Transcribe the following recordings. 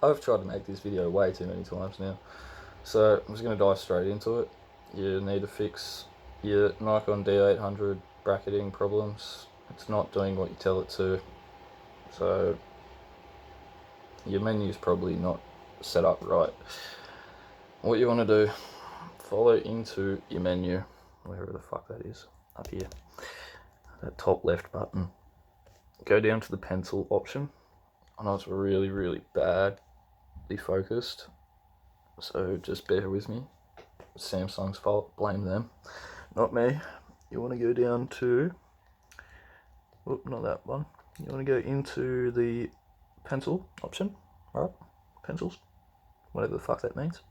I've tried to make this video way too many times now, so I'm just going to dive straight into it. You need to fix your Nikon D800 bracketing problems. It's not doing what you tell it to, so your menu's probably not set up right. What you want to do, follow into your menu, wherever the fuck that is, up here, that top left button. Go down to the pencil option. I know it's really badly focused, so just bear with me. Samsung's fault, blame them, not me. You want to go down to, not that one. You want to go into the pencil option, right? Pencils, whatever the fuck that means.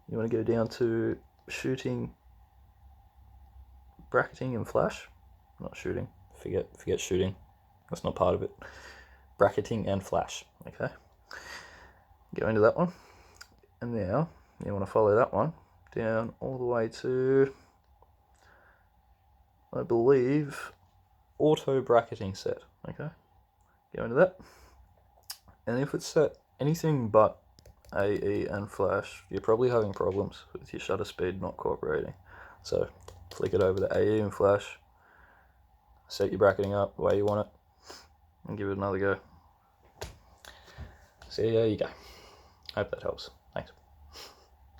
You want to go down to shooting, bracketing and flash. Not shooting, forget shooting. That's not part of it. Bracketing and flash, okay? Go into that one. And now you want to follow that one down all the way to, I believe, auto bracketing set, okay? Go into that. And if it's set anything but AE and flash, you're probably having problems with your shutter speed not cooperating. So flick it over to AE and flash, set your bracketing up the way you want it, and give it another go. So there you go. Hope that helps. Thanks.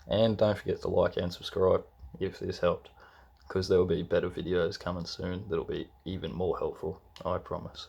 And don't forget to like and subscribe if this helped, because there will be better videos coming soon that'll be even more helpful, I promise.